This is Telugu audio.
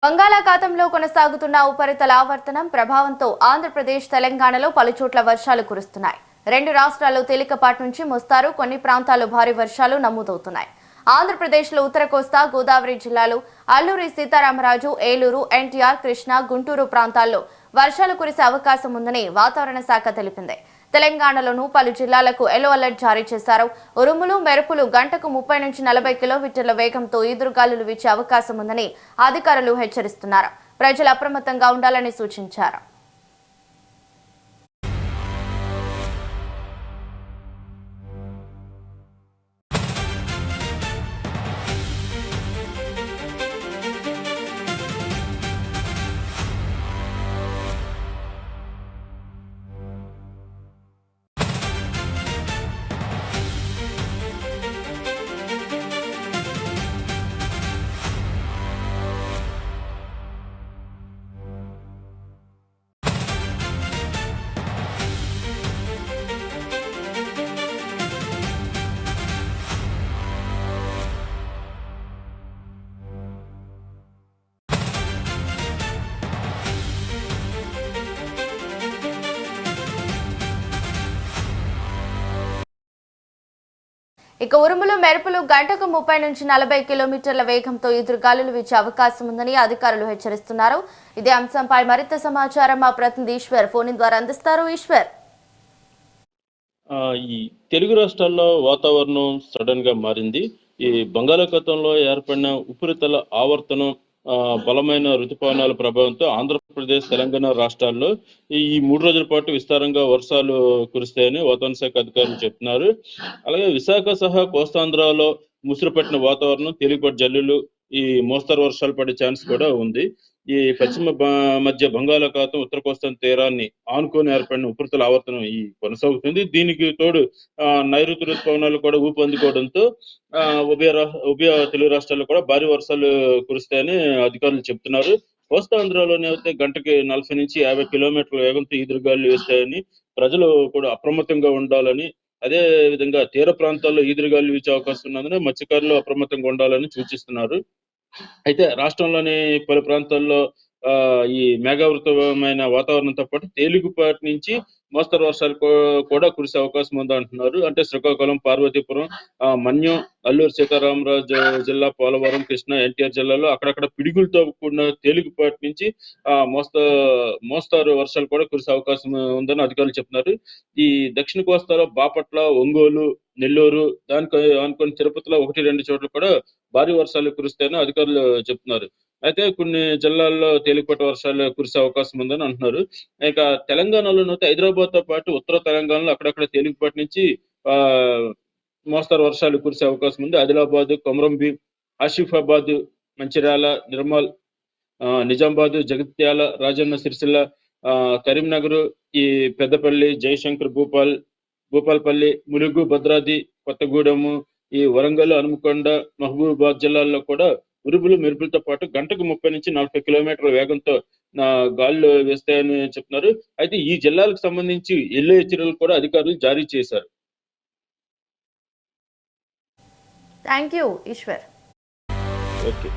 బంగాళాఖాతంలో కొనసాగుతున్న ఉపరితల ఆవర్తనం ప్రభావంతో ఆంధ్రప్రదేశ్, తెలంగాణలో పలుచోట్ల వర్షాలు కురుస్తున్నాయి. రెండు రాష్ట్రాల్లో తేలికపాటి నుంచి మోస్తారు, కొన్ని ప్రాంతాల్లో భారీ వర్షాలు నమోదవుతున్నాయి. ఆంధ్రప్రదేశ్లో ఉత్తర కోస్తా, గోదావరి జిల్లాలు, అల్లూరి సీతారామరాజు, ఏలూరు, ఎన్టీఆర్, కృష్ణా, గుంటూరు ప్రాంతాల్లో వర్షాలు కురిసే అవకాశం ఉందని వాతావరణ శాఖ తెలిపింది. తెలంగాణలోనూ పలు జిల్లాలకు ఎల్లో అలర్ట్ జారీ చేశారు. ఉరుములు, మెరుపులు గంటకు 30 నుంచి 40 కిలోమీటర్ల వేగంతో ఈదురుగాలులు వీచే అవకాశం ఉందని అధికారులు హెచ్చరిస్తున్నారు. ప్రజలు అప్రమత్తంగా ఉండాలని సూచించారు. ఇక ఉరుములు, మెరుపులు గంటకు 30 నుంచి 40 కిలోమీటర్ల వేగంతో ఎదురుగాలులు వీచే అవకాశం ఉందని అధికారులు హెచ్చరిస్తున్నారు. ఇదే అంశంపై మరింత సమాచారం మా ప్రతినిధి ఈశ్వర్ ఫోన్ ద్వారా అందిస్తారు. ఈశ్వర్, ఈ తెలుగు రాష్ట్రాల్లో వాతావరణం సడన్ గా మారింది. ఈ బంగాళాఖాతంలో ఏర్పడిన ఉపరితల ఆవర్తనం బలమైన రుతుపవనాల ప్రభావంతో ఆంధ్రప్రదేశ్, తెలంగాణ రాష్ట్రాల్లో ఈ 3 రోజుల పాటు విస్తారంగా వర్షాలు కురుస్తాయని వాతావరణ శాఖ అధికారులు చెప్తున్నారు. అలాగే విశాఖ సహా కోస్తాంధ్రలో ముసురు పట్టిన వాతావరణం, తేలికపాటి జల్లులు, ఈ మోస్తరు వర్షాలు పడే ఛాన్స్ కూడా ఉంది. ఈ పశ్చిమ మధ్య బంగాళాఖాతం ఉత్తర కోస్తా తీరాన్ని ఆనుకొని ఏర్పడిన ఉపరితల ఆవర్తనం కొనసాగుతుంది. దీనికి తోడు నైరుతి ఋతుపవనాలు కూడా ఊపందుకోవడంతో ఉభయ తెలుగు రాష్ట్రాల్లో కూడా భారీ వర్షాలు కురుస్తాయని అధికారులు చెప్తున్నారు. కోస్తాంధ్రలోనే అయితే గంటకి 40 నుంచి 50 కిలోమీటర్ల వేగంతో ఈదురుగాలు వేస్తాయని, ప్రజలు కూడా అప్రమత్తంగా ఉండాలని, అదే విధంగా తీర ప్రాంతాల్లో ఈదురుగాలు వీచే అవకాశం ఉన్నందున మత్స్యకారులు అప్రమత్తంగా ఉండాలని సూచిస్తున్నారు. అయితే రాష్ట్రంలోని పలు ప్రాంతాల్లో ఈ మేఘావృతమైన వాతావరణంతో పాటు తేలికపాటి నుంచి మోస్తరు వర్షాలు కూడా కురిసే అవకాశం ఉందంటున్నారు. అంటే శ్రీకాకుళం, పార్వతీపురం, మన్యం, అల్లూరు సీతారామరాజు జిల్లా, పోలవరం, కృష్ణా, ఎన్టీఆర్ జిల్లాలో అక్కడక్కడ పిడుగులతో కూడిన తేలికపాటి నుంచి మోస్తారు వర్షాలు కూడా కురిసే అవకాశం ఉందని అధికారులు చెప్తున్నారు. ఈ దక్షిణ కోస్తాలో బాపట్ల, ఒంగోలు, నెల్లూరు, దానికి అనుకుని తిరుపతిలో 1-2 చోట్ల కూడా భారీ వర్షాలు కురుస్తాయని అధికారులు చెప్తున్నారు. అయితే కొన్ని జిల్లాల్లో తేలికపాటి వర్షాలు కురిసే అవకాశం ఉందని అంటున్నారు. ఇక తెలంగాణలోనైతే హైదరాబాద్ తో పాటు ఉత్తర తెలంగాణలో అక్కడక్కడ తేలికపాటి నుంచి మోస్తరు వర్షాలు కురిసే అవకాశం ఉంది. ఆదిలాబాద్, కొమరంభీం, ఆసిఫాబాద్, మంచిర్యాల, నిర్మల్, నిజామాబాద్, జగిత్యాల, రాజన్న సిరిసిల్ల, కరీంనగర్, ఈ పెద్దపల్లి, జయశంకర్, భూపాల్పల్లి, ములుగు, భద్రాద్రి, కొత్తగూడెము, ఈ వరంగల్, హనుమకొండ, మహబూబాబాద్ జిల్లాల్లో కూడా ఉరుములు, మెరుపులతో పాటు గంటకు 30 నుంచి 40 కిలోమీటర్ల వేగంతో గాలులు వేస్తాయని చెప్తున్నారు. అయితే ఈ జిల్లాలకు సంబంధించి ఎల్లో హెచ్చరికలు కూడా అధికారులు జారీ చేశారు. Thank you Eshwar. ఓకే.